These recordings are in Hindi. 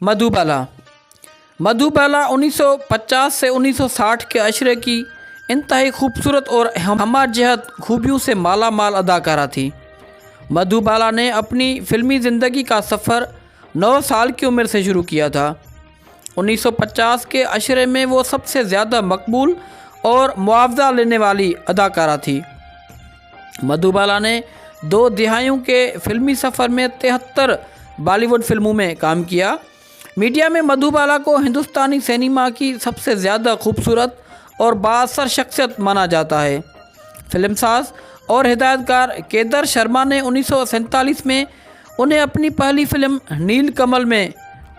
मधुबाला। मधुबाला 1950 से 1960 के अशरे की इंतहाई खूबसूरत और हमाजहत खूबियों से माला माल अदाकारा थी। मधुबाला ने अपनी फ़िल्मी ज़िंदगी का सफ़र 9 साल की उम्र से शुरू किया था। 1950 के अशरे में वो सबसे ज़्यादा मकबूल और मुआवजा लेने वाली अदाकारा थी। मधुबाला ने 2 दिहाइयों के फ़िल्मी सफ़र में 73 बॉलीवुड फिल्मों में काम किया। मीडिया में मधुबाला को हिंदुस्तानी सिनेमा की सबसे ज़्यादा खूबसूरत और बाअसर शख्सियत माना जाता है। फिल्मसाज और हिदायतकार केदार शर्मा ने 1947 में उन्हें अपनी पहली फिल्म नीलकमल में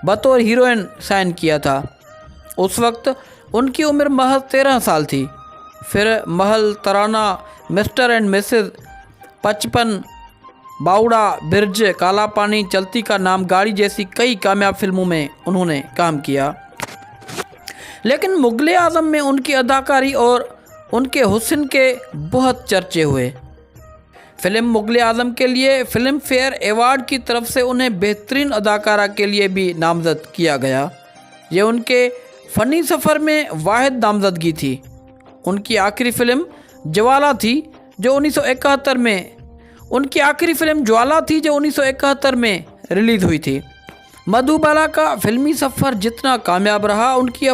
बतौर हीरोइन साइन किया था। उस वक्त उनकी उम्र महज 13 साल थी। फिर महल, तराना, मिस्टर एंड मिसेज, 55, बावड़ा, बिरज, काला पानी, चलती का नाम, गाड़ी जैसी कई कामयाब फिल्मों में उन्होंने काम किया। लेकिन मुग़ल आज़म में उनकी अदाकारी और उनके हुस्न के बहुत चर्चे हुए। फिल्म मुग़ल आज़म के लिए फ़िल्म फेयर अवार्ड की तरफ से उन्हें बेहतरीन अदाकारा के लिए भी नामज़द किया गया। ये उनके फ़नी सफ़र में वाहिद नामज़दगी थी। उनकी आखिरी फ़िल्म ज्वाला थी जो 1971 में रिलीज़ हुई थी। मधुबाला का फ़िल्मी सफ़र जितना कामयाब रहा, उनकी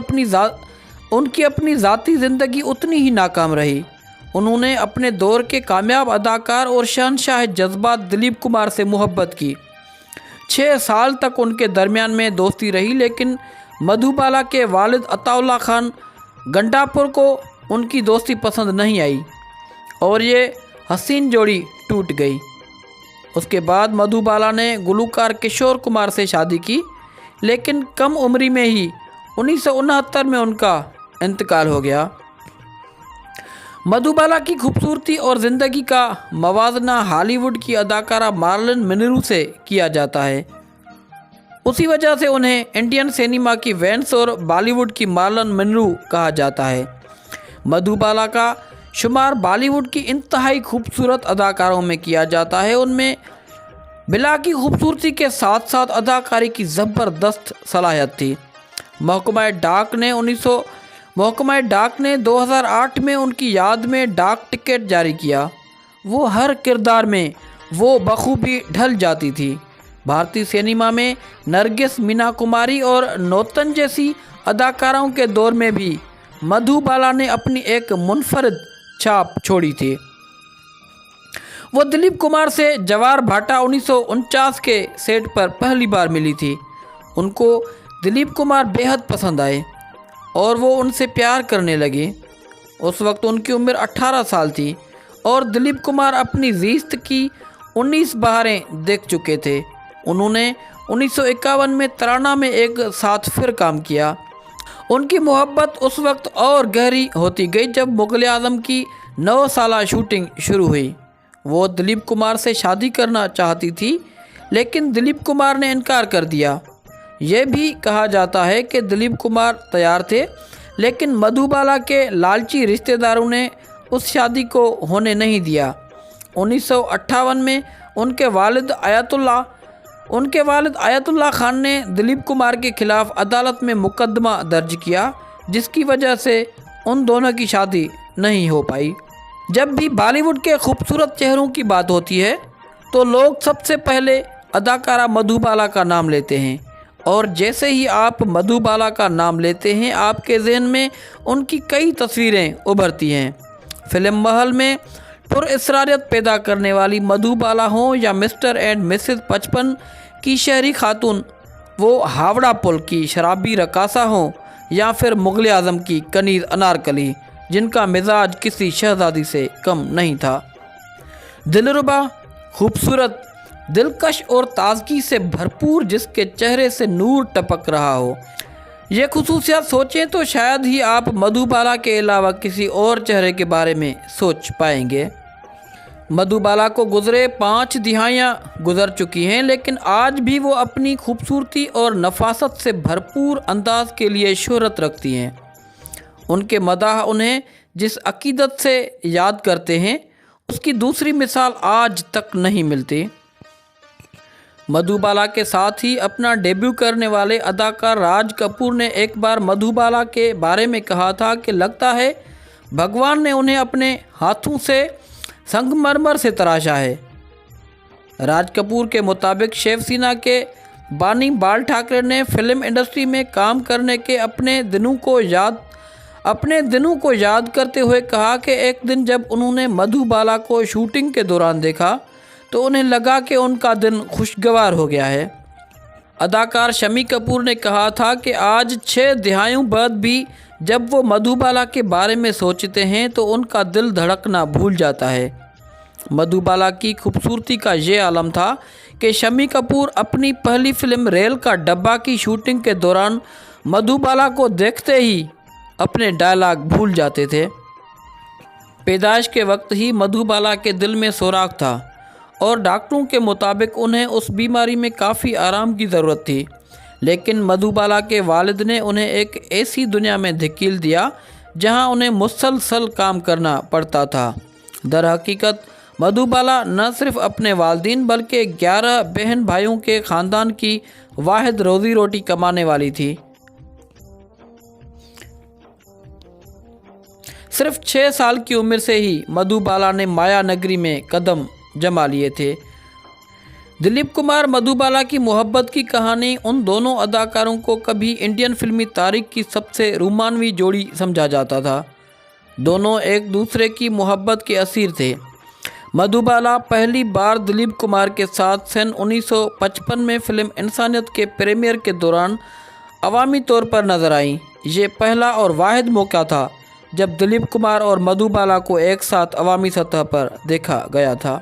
अपनी ज़ाती ज़िंदगी उतनी ही नाकाम रही। उन्होंने अपने दौर के कामयाब अदाकार और शहंशाह जज्बात दिलीप कुमार से मोहब्बत की। 6 साल तक उनके दरमियान में दोस्ती रही, लेकिन मधुबाला के वालिद अताउल्ला खान गंडापुर को उनकी दोस्ती पसंद नहीं आई और ये हसीन जोड़ी टूट गई। उसके बाद मधुबाला ने गुलूकार किशोर कुमार से शादी की, लेकिन कम उम्री में ही 1969 में उनका इंतकाल हो गया। मधुबाला की खूबसूरती और ज़िंदगी का मवाजना हॉलीवुड की अदाकारा मार्लन मिनरू से किया जाता है। उसी वजह से उन्हें इंडियन सिनेमा की वेंस और बॉलीवुड की मार्लन मिनरू कहा जाता है। मधुबाला का शुमार बॉलीवुड की इंतहाई खूबसूरत अदाकारों में किया जाता है। उनमें बिला की खूबसूरती के साथ साथ अदाकारी की ज़बरदस्त सलाहियत थी। महकमा डाक ने 2008 में उनकी याद में डाक टिकट जारी किया। वो हर किरदार में वो बखूबी ढल जाती थी। भारतीय सिनेमा में नरगिस, मीना कुमारी और नौतन जैसी अदाकाराओं के दौर में भी मधुबाला ने अपनी एक मुनफरिद छाप छोड़ी थी। वो दिलीप कुमार से जवार भाटा 1949 के सेट पर पहली बार मिली थी। उनको दिलीप कुमार बेहद पसंद आए और वो उनसे प्यार करने लगे। उस वक्त उनकी उम्र 18 साल थी और दिलीप कुमार अपनी ज़िस्त की 19 बहारें देख चुके थे। उन्होंने 1951 में तराना में एक साथ फिर काम किया। उनकी मोहब्बत उस वक्त और गहरी होती गई जब मुग़ल आज़म की 9 साला शूटिंग शुरू हुई। वो दिलीप कुमार से शादी करना चाहती थी, लेकिन दिलीप कुमार ने इनकार कर दिया। यह भी कहा जाता है कि दिलीप कुमार तैयार थे, लेकिन मधुबाला के लालची रिश्तेदारों ने उस शादी को होने नहीं दिया। 1958 में उनके वालिद आयतुल्ला खान ने दिलीप कुमार के खिलाफ अदालत में मुकदमा दर्ज किया, जिसकी वजह से उन दोनों की शादी नहीं हो पाई। जब भी बॉलीवुड के खूबसूरत चेहरों की बात होती है तो लोग सबसे पहले अदाकारा मधुबाला का नाम लेते हैं, और जैसे ही आप मधुबाला का नाम लेते हैं आपके जहन में उनकी कई तस्वीरें उभरती हैं। फिल्म महल में पुरअसरारियत पैदा करने वाली मधुबाला हों या मिस्टर एंड मिसेज 55 की शहरी खातून, वो हावड़ा पुल की शराबी रकासा हों या फिर मुग़ल आज़म की कनीज़ अनारकली, जिनका मिजाज किसी शहजादी से कम नहीं था। दिलरुबा, खूबसूरत, दिलकश और ताजगी से भरपूर, जिसके चेहरे से नूर टपक रहा हो। ये खुसूसियत सोचें तो शायद ही आप मधुबाला के अलावा किसी और चेहरे के बारे में सोच पाएंगे। मधुबाला को गुज़रे 5 दिहाइयाँ गुज़र चुकी हैं, लेकिन आज भी वो अपनी खूबसूरती और नफासत से भरपूर अंदाज के लिए शोहरत रखती हैं। उनके मदाह उन्हें जिस अकीदत से याद करते हैं, उसकी दूसरी मिसाल आज तक नहीं मिलती। मधुबाला के साथ ही अपना डेब्यू करने वाले अदाकार राज कपूर ने एक बार मधुबाला के बारे में कहा था कि लगता है भगवान ने उन्हें अपने हाथों से संगमरमर से तराशा है। राज कपूर के मुताबिक शिवसेना के बानी बाल ठाकरे ने फिल्म इंडस्ट्री में काम करने के अपने दिनों को याद करते हुए कहा कि एक दिन जब उन्होंने मधुबाला को शूटिंग के दौरान देखा तो उन्हें लगा कि उनका दिन खुशगवार हो गया है। अदाकार शम्मी कपूर ने कहा था कि आज 6 दहाइयों बाद भी जब वो मधुबाला के बारे में सोचते हैं तो उनका दिल धड़कना भूल जाता है। मधुबाला की खूबसूरती का ये आलम था कि शम्मी कपूर अपनी पहली फिल्म रेल का डब्बा की शूटिंग के दौरान मधुबाला को देखते ही अपने डायलॉग भूल जाते थे। पैदाइश के वक्त ही मधुबाला के दिल में सोराख था और डॉक्टरों के मुताबिक उन्हें उस बीमारी में काफ़ी आराम की ज़रूरत थी, लेकिन मधुबाला के वालिद ने उन्हें एक ऐसी दुनिया में धकेल दिया जहां उन्हें मुसलसल काम करना पड़ता था। दरहकीकत मधुबाला न सिर्फ अपने वालिदैन बल्कि 11 बहन भाइयों के ख़ानदान की वाहिद रोज़ी रोटी कमाने वाली थी। सिर्फ 6 साल की उम्र से ही मधुबाला ने माया नगरी में कदम जमा लिए थे। दिलीप कुमार मधुबाला की मोहब्बत की कहानी उन दोनों अदाकारों को कभी इंडियन फिल्मी तारीख की सबसे रोमानवी जोड़ी समझा जाता था। दोनों एक दूसरे की मोहब्बत के असीर थे। मधुबाला पहली बार दिलीप कुमार के साथ सन 1955 में फिल्म इंसानियत के प्रीमियर के दौरान अवामी तौर पर नजर आई। ये पहला और वाहिद मौका था जब दिलीप कुमार और मधुबाला को एक साथ अवामी सतह पर देखा गया था।